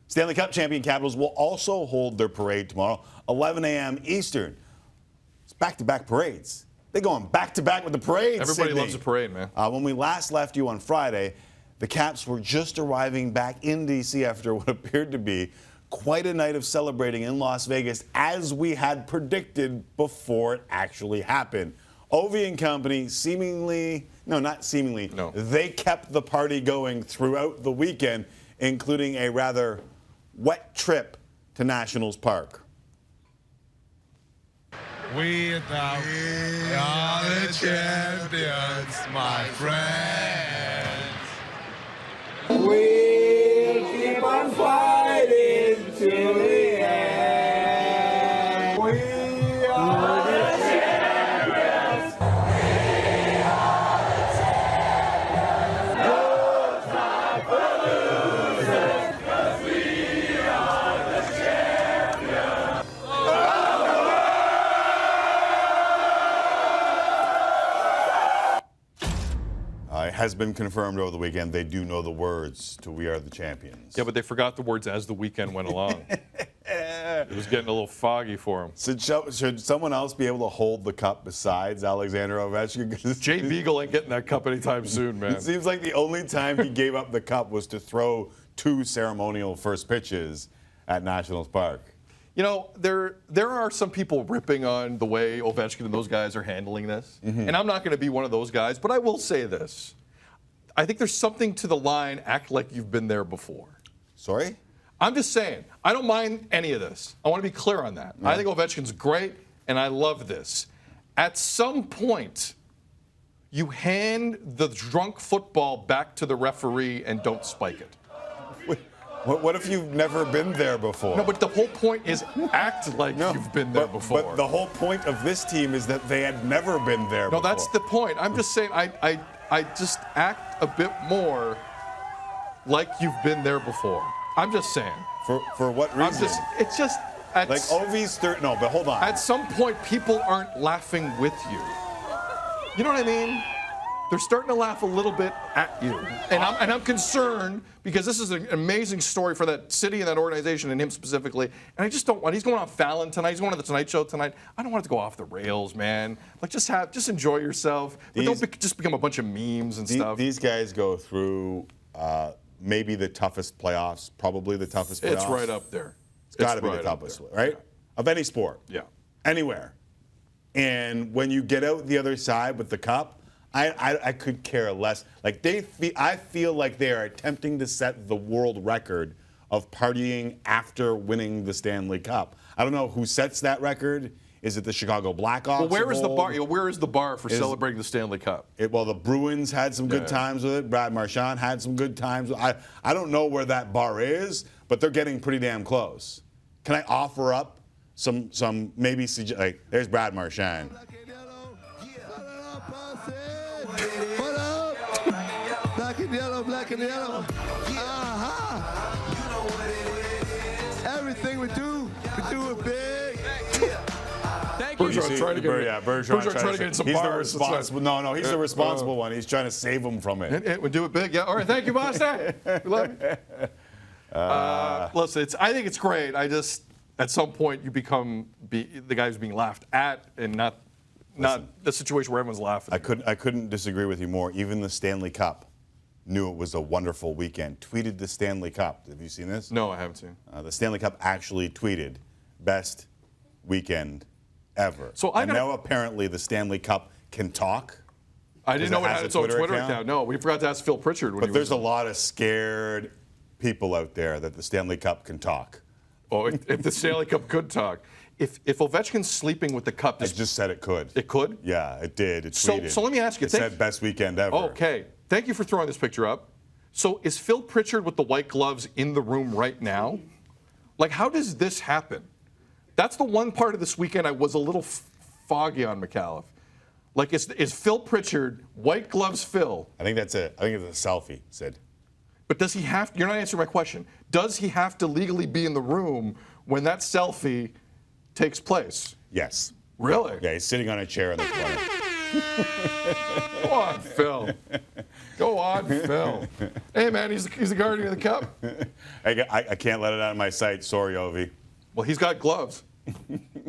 Stanley Cup champion Capitals will also hold their parade tomorrow, 11 a.m. Eastern. It's back-to-back parades. They're going back-to-back with the parades. Everybody loves a parade, man. When we last left you on Friday, the Caps were just arriving back in D.C. after what appeared to be quite a night of celebrating in Las Vegas, as we had predicted before it actually happened. Ovi and company they kept the party going throughout the weekend, including a rather wet trip to Nationals Park. We are the champions, my friends. We'll keep on fighting till the end. We are the champions. We are the champions. No time for losers, 'cause we are the champions. It has been confirmed over the weekend they do know the words to "We Are the Champions." Yeah, but they forgot the words as the weekend went along. It was getting a little foggy for them. Should someone else be able to hold the cup besides Alexander Ovechkin? Jay Beagle ain't getting that cup anytime soon, man. It seems like the only time he gave up the cup was to throw 2 ceremonial first pitches at Nationals Park. You know, there are some people ripping on the way Ovechkin and those guys are handling this. And I'm not going to be one of those guys, but I will say this. I think there's something to the line, act like you've been there before. Sorry? I'm just saying, I don't mind any of this. I want to be clear on that. Yeah. I think Ovechkin's great, and I love this. At some point, you hand the drunk football back to the referee and don't spike it. What if you've never been there before? No, but the whole point is act like you've been there before. But the whole point of this team is that they had never been there before. No, that's the point. I'm just saying I just act a bit more like you've been there before. I'm just saying. For what reason? It's just at, like Ovi's no, but hold on. At some point, people aren't laughing with you. You know what I mean? They're starting to laugh a little bit at you. And I'm concerned because this is an amazing story for that city and that organization and him specifically. And I just don't want, he's going on Fallon tonight, he's going on the Tonight Show tonight. I don't want it to go off the rails, man. Like just enjoy yourself. But don't just become a bunch of memes and stuff. These guys go through maybe the toughest playoffs, probably the toughest playoffs. It's right up there. It's got to be the toughest, right? Yeah. Of any sport. Yeah. Anywhere. And when you get out the other side with the cup, I could care less. Like I feel like they are attempting to set the world record of partying after winning the Stanley Cup. I don't know who sets that record. Is it the Chicago Blackhawks? Well, where is the bar? Where is the bar for celebrating the Stanley Cup? Well, the Bruins had some good times with it. Brad Marchand had some good times. I don't know where that bar is, but they're getting pretty damn close. Can I offer up some maybe like there's Brad Marchand. Black and yellow. Everything we do it big. Bergeron's trying to get Bergeron's trying to get some bars. No, he's the responsible one. He's trying to save him from it. We do it big. Yeah. All right. Thank you, Boston. We love you. Listen, I think it's great. I just at some point you become the guy who's being laughed at and not the situation where everyone's laughing. I couldn't disagree with you more. Even the Stanley Cup knew it was a wonderful weekend. Tweeted the Stanley Cup. Have you seen this? No, I haven't seen. The Stanley Cup actually tweeted best weekend ever. And now apparently the Stanley Cup can talk. I didn't know it had its own Twitter account. No, we forgot to ask Phil Pritchard. But there's a lot of scared people out there that the Stanley Cup can talk. Oh, if the Stanley Cup could talk. If Ovechkin's sleeping with the cup... I just said it could. It could? Yeah, it did. It tweeted. So let me ask you. It said best weekend ever. Okay. Thank you for throwing this picture up. So is Phil Pritchard with the white gloves in the room right now? Like, how does this happen? That's the one part of this weekend I was a little foggy on, McAuliffe. Like, is Phil Pritchard, white gloves Phil? I think that's it. I think it's a selfie, Sid. But does he have, you're not answering my question. Does he have to legally be in the room when that selfie takes place? Yes. Really? Yeah, he's sitting on a chair in the corner. Go on, Phil. Go on, Phil. Hey, man, he's the guardian of the cup. I can't let it out of my sight. Sorry, Ovi. Well, he's got gloves.